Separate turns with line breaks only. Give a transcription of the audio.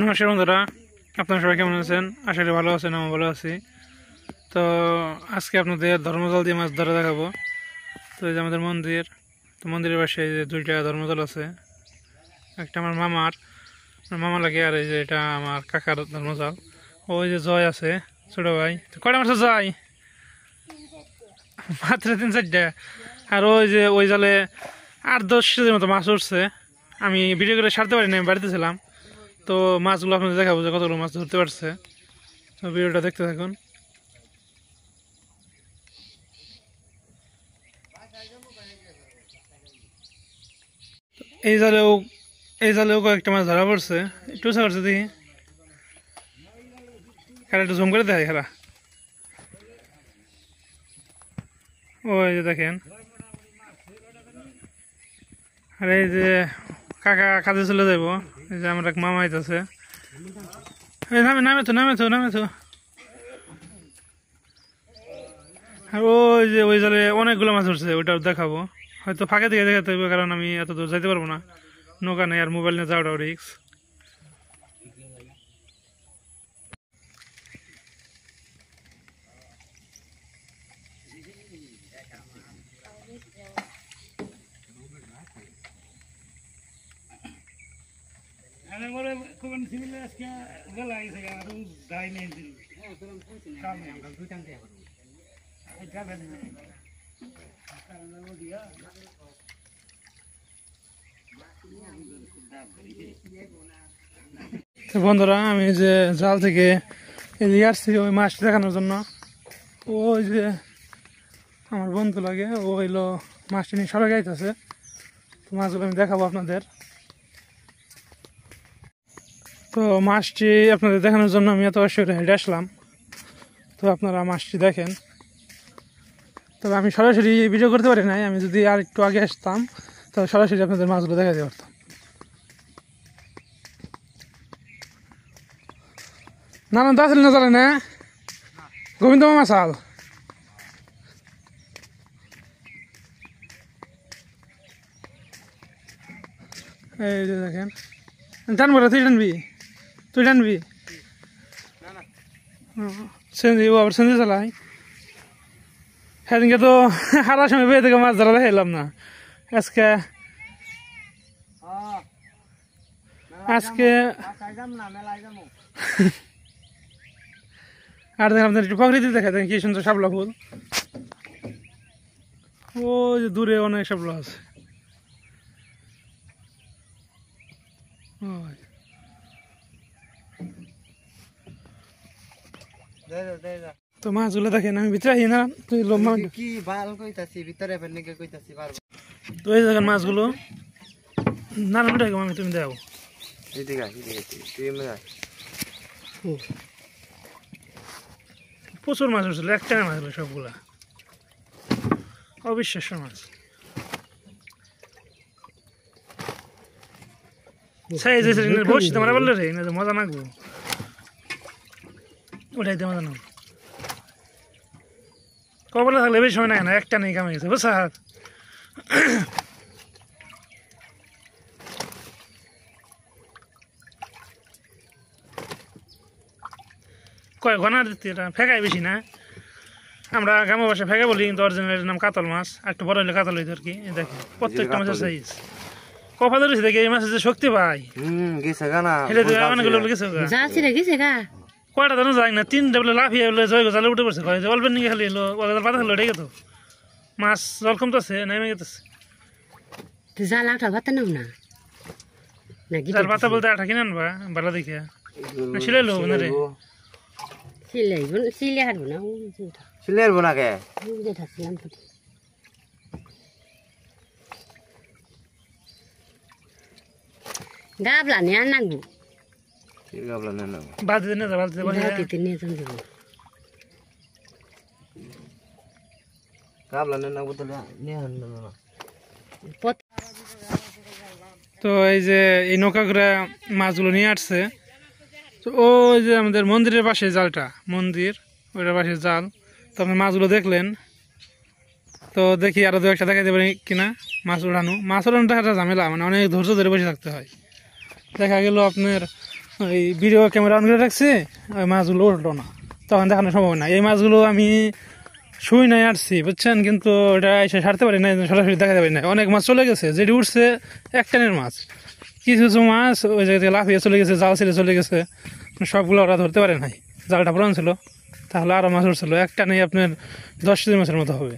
নমস্কার বন্ধুরা, আপনারা সবাই কেমন আছেন? আশা করি ভালো আছেন। আমি ভালো আছি। তো আজকে আপনাদের ধর্মজল দিয়ে মাছ ধরা দেখাবো। তো এই যে আমাদের মন্দির, তো মন্দিরের পাশে এই যে দুইটা ধর্মজল আছে। একটা আমার মামা লাগে, আর এই যে এটা আমার কাকার ধর্মজল। ওই যে জয় আছে ছোট ভাই। তো কয়টা মাছ জয়? মাত্র 3-4টা। আর ওই যে ওই জালে 8-10 কেজির মতো মাছ উঠছে। আমি ভিডিও করে ছাড়তে পারিনি, আমি বাড়িতে ছিলাম। তো মাছগুলো আপনাদের দেখাবো যে কতগুলো মাছ ধরতে পারছে। তো ভিডিওটা দেখতে থাকুন। এই জালেও কয়েকটা মাছ ধরা পড়ছে। একটু উঁচা করছে দেখি, খেলা একটু জুম করে দেখায় খেলা। ওই যে দেখেন, আর এই যে কাকা কাজে চলে যাইব। এই যে আমার এক মামা আইতাছে। নামে তো। আর ওই যে ওই জালে অনেকগুলো মাছ উঠছে, ওইটাও দেখাবো। হয়তো ফাঁকে দিকে দেখাতে হবে, কারণ আমি এত দূর যাইতে পারবো না, নৌকা নেই আর মোবাইল নিয়ে যাওয়াটাও রিক্স। তো বন্ধুরা, আমি যে জাল থেকে এদিকে আসছি ওই মাছটা দেখানোর জন্য। ওই যে আমার বন্ধু লাগে, ও হইলো মাছটা নিয়ে সবাই গাইতেছে। তো মাছগুলো আমি দেখাবো আপনাদের। তো মাছটি আপনাদের দেখানোর জন্য আমি এত কষ্ট করে হেঁটে আসলাম। তো আপনারা মাছটি দেখেন। তবে আমি সরাসরি ভিডিও করতে পারি নাই। আমি যদি আর একটু আগে আসতাম তাহলে সরাসরি আপনাদের মাছগুলো দেখাতে পারতাম। না দা ছিল না জানে না, গোবিন্দ মামা চাল। এই যে দেখেন, জানবো না, তুই টানবি সেন্দি, ও আবার সেন্দি চালাই। সেদিনকে তো হারার সময় বেয়ে থেকে মাছ ধরা দেখাইলাম না। আজকে আর দেখেন আপনার একটু প্রকৃতি দেখা দেখেন কি সুন্দর শাপলা ফুল। ও যে দূরে অনেক শাপলা আছে। তো মাছগুলো দেখেন, আমি ভিতরে আহি না,
কি বাল কইতাছি ভিতরে ফেনকে কইতাছি পারবো।
তো এই দেখেন মাছগুলো না না আমি তুমি দাও
এদিকে তুই এমনি
প্রচুর মাছ উঠছিল, একটা মাছ হলো সবগুলা, অবিশ্বাস্য মাছ। বসছি তোমার বললে রে না, মজা নাগবো ওটাইতে মজা নাগবো। কবলে থাকলে বেশি সময় না, একটা নেই কামে গেছে বুঝছা। কয় ঘনার ফেঁকাই বেশি না, আমরা গ্রামের বাসায় ফেঁকা বলি, কিন্তু অরিজিনাল নাম কাতল মাছ। একটু বড় হলে কাতল হইতো আর কি। দেখেন প্রত্যেকটা মাছের সাইজ কপা ধরেছি দেখে এই মাছের যে শক্তি পাই। কয়টা জানো যায় না, 3টা বলে লাফিয়ে বলে জয় জালে উঠে পড়ছে, অল্পের নিকে খালি এলো পাতা খেলো এটাই গেতো মাছ। জল কমতেছে, নেমে গেতেছে। জাল পাতা বলতে আঠা কিনে আনবা ভালো দেখে, সিলাই লো না রে,
সিলে হারবো না কে
গাবলা নিয়ে আনাগু
গাবলা না না
বালতিতে নিয়ে যা,
বালতিতে নিয়ে যান দেবো।
গাবলা না বোতলে নিয়ে আন না।
তো এই যে এই নৌকা করে মাছগুলো নিয়ে আসছে। তো ওই যে আমাদের মন্দিরের পাশে জালটা, মন্দির ওইটার পাশে জাল। তো আপনি মাছগুলো দেখলেন, তো দেখি আরো 2-1টা দেখাতে পারি কিনা। মাছ উড়ানোটা একটা ঝামেলা, মানে অনেক ধৈর্য ধরে বসে থাকতে হয়। দেখা গেল আপনার ওই ভিডিও ক্যামেরা অন করে রাখছি, ওই মাছগুলো উঠলো না, তখন দেখানো সম্ভব না। এই মাছগুলো আমি শুই নাই আসছি বুঝছেন, কিন্তু ওটা এসে সারতে পারি না, সরাসরি দেখাতে পারি না। অনেক মাছ চলে গেছে, যেটি উঠছে এক টানের মাছ, কিছু কিছু মাছ ওই জায়গা থেকে লাফিয়ে চলে গেছে, জাল ছেড়ে চলে গেছে, সবগুলো ওরা ধরতে পারে নাই, জালটা পুরান ছিল, তাহলে আরও মাছ উঠছিল। এক টানে আপনার 10 কেজি মাছের মতো হবে।